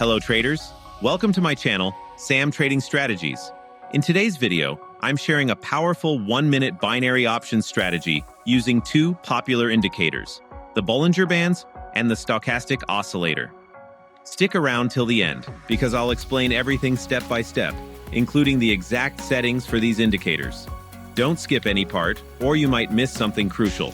Hello traders, welcome to my channel, Sam Trading Strategies. In today's video, I'm sharing a powerful 1-minute binary options strategy using two popular indicators, the Bollinger Bands and the Stochastic Oscillator. Stick around till the end, because I'll explain everything step by step, including the exact settings for these indicators. Don't skip any part, or you might miss something crucial.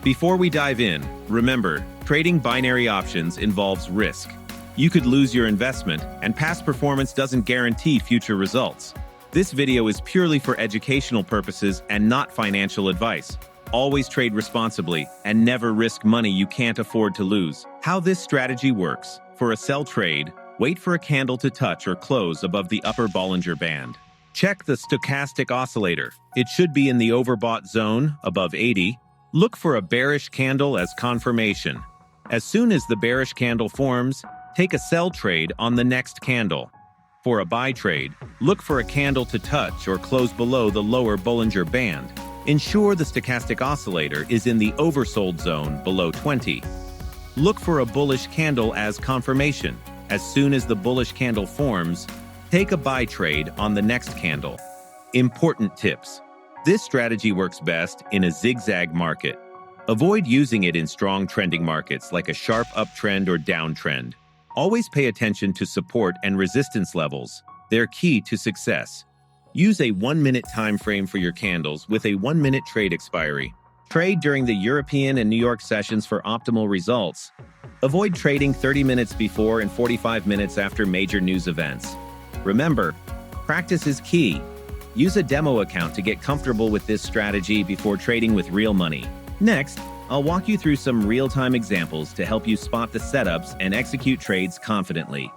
Before we dive in, remember, trading binary options involves risk. You could lose your investment, and past performance doesn't guarantee future results. This video is purely for educational purposes and not financial advice. Always trade responsibly and never risk money you can't afford to lose. How this strategy works: for a sell trade, wait for a candle to touch or close above the upper Bollinger Band. Check the stochastic oscillator. It should be in the overbought zone, above 80. Look for a bearish candle as confirmation. As soon as the bearish candle forms, take a sell trade on the next candle. For a buy trade, look for a candle to touch or close below the lower Bollinger Band. Ensure the stochastic oscillator is in the oversold zone below 20. Look for a bullish candle as confirmation. As soon as the bullish candle forms, take a buy trade on the next candle. Important tips. This strategy works best in a zigzag market. Avoid using it in strong trending markets like a sharp uptrend or downtrend. Always pay attention to support and resistance levels. They're key to success. Use a 1-minute time frame for your candles with a 1-minute trade expiry. Trade during the European and New York sessions for optimal results. Avoid trading 30 minutes before and 45 minutes after major news events. Remember, practice is key. Use a demo account to get comfortable with this strategy before trading with real money. Next, I'll walk you through some real-time examples to help you spot the setups and execute trades confidently.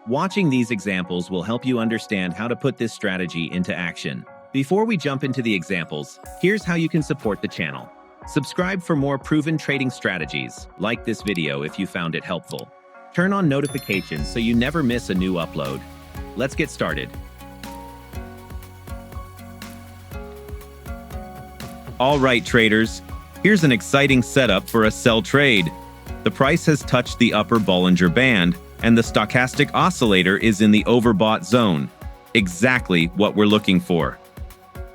Watching these examples will help you understand how to put this strategy into action. Before we jump into the examples, here's how you can support the channel. Subscribe for more proven trading strategies. Like this video if you found it helpful. Turn on notifications so you never miss a new upload. Let's get started. All right, traders. Here's an exciting setup for a sell trade. The price has touched the upper Bollinger Band, and the stochastic oscillator is in the overbought zone. Exactly what we're looking for.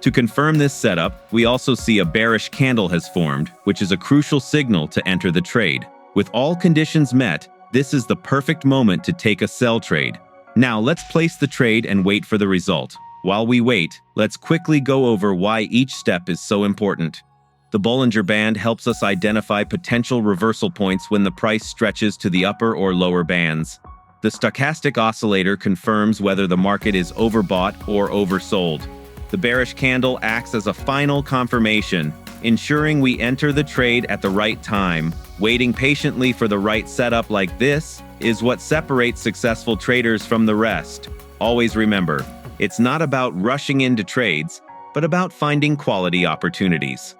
To confirm this setup, we also see a bearish candle has formed, which is a crucial signal to enter the trade. With all conditions met, this is the perfect moment to take a sell trade. Now let's place the trade and wait for the result. While we wait, let's quickly go over why each step is so important. The Bollinger Band helps us identify potential reversal points when the price stretches to the upper or lower bands. The stochastic oscillator confirms whether the market is overbought or oversold. The bearish candle acts as a final confirmation, ensuring we enter the trade at the right time. Waiting patiently for the right setup like this is what separates successful traders from the rest. Always remember, it's not about rushing into trades, but about finding quality opportunities.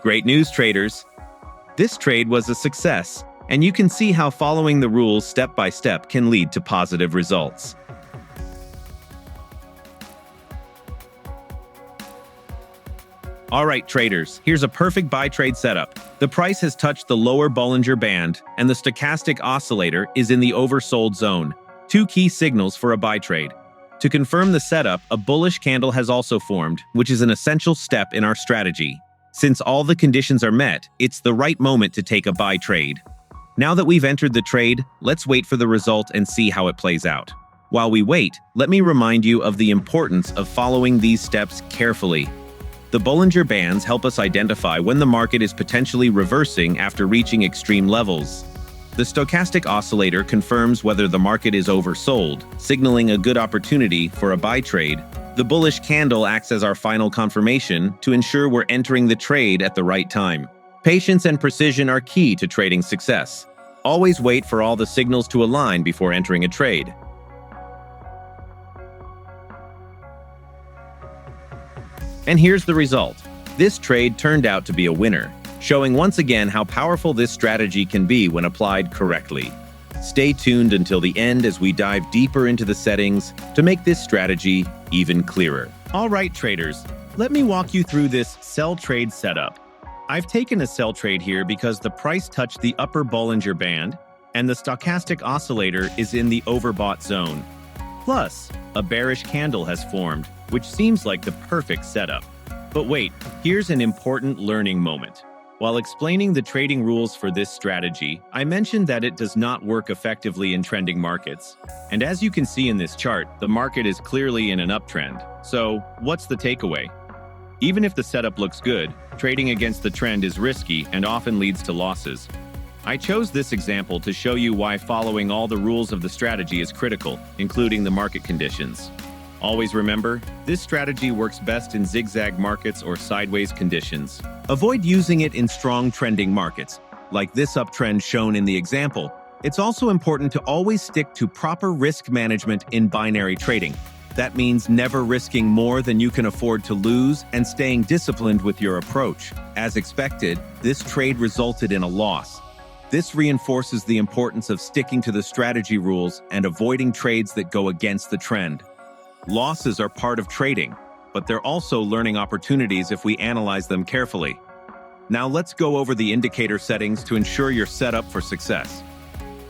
Great news, traders! This trade was a success, and you can see how following the rules step by step can lead to positive results. All right, traders, here's a perfect buy trade setup. The price has touched the lower Bollinger Band, and the stochastic oscillator is in the oversold zone. Two key signals for a buy trade. To confirm the setup, a bullish candle has also formed, which is an essential step in our strategy. Since all the conditions are met, it's the right moment to take a buy trade. Now that we've entered the trade, let's wait for the result and see how it plays out. While we wait, let me remind you of the importance of following these steps carefully. The Bollinger Bands help us identify when the market is potentially reversing after reaching extreme levels. The stochastic oscillator confirms whether the market is oversold, signaling a good opportunity for a buy trade. The bullish candle acts as our final confirmation to ensure we're entering the trade at the right time. Patience and precision are key to trading success. Always wait for all the signals to align before entering a trade. And here's the result. This trade turned out to be a winner, showing once again how powerful this strategy can be when applied correctly. Stay tuned until the end as we dive deeper into the settings to make this strategy even clearer. All right, traders, let me walk you through this sell trade setup. I've taken a sell trade here because the price touched the upper Bollinger Band, and the stochastic oscillator is in the overbought zone. Plus, a bearish candle has formed, which seems like the perfect setup. But wait, here's an important learning moment. While explaining the trading rules for this strategy, I mentioned that it does not work effectively in trending markets. And as you can see in this chart, the market is clearly in an uptrend. So, what's the takeaway? Even if the setup looks good, trading against the trend is risky and often leads to losses. I chose this example to show you why following all the rules of the strategy is critical, including the market conditions. Always remember, this strategy works best in zigzag markets or sideways conditions. Avoid using it in strong trending markets, like this uptrend shown in the example. It's also important to always stick to proper risk management in binary trading. That means never risking more than you can afford to lose and staying disciplined with your approach. As expected, this trade resulted in a loss. This reinforces the importance of sticking to the strategy rules and avoiding trades that go against the trend. Losses are part of trading, but they're also learning opportunities if we analyze them carefully. Now let's go over the indicator settings to ensure you're set up for success.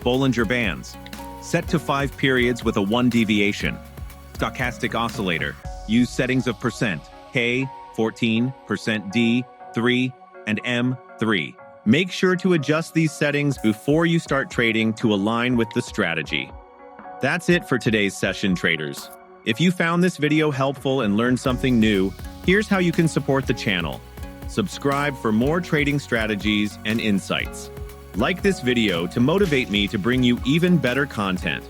Bollinger Bands. Set to 5 periods with a 1 deviation. Stochastic Oscillator. Use settings of percent K, 14, percent D, 3, and M, 3. Make sure to adjust these settings before you start trading to align with the strategy. That's it for today's session, traders. If you found this video helpful and learned something new, here's how you can support the channel. Subscribe for more trading strategies and insights. Like this video to motivate me to bring you even better content.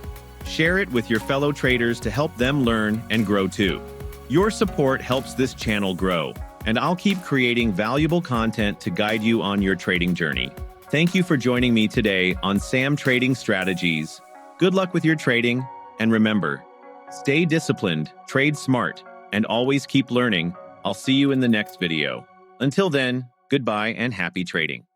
Share it with your fellow traders to help them learn and grow too. Your support helps this channel grow, and I'll keep creating valuable content to guide you on your trading journey. Thank you for joining me today on Sam Trading Strategies. Good luck with your trading, and remember, stay disciplined, trade smart, and always keep learning. I'll see you in the next video. Until then, goodbye and happy trading.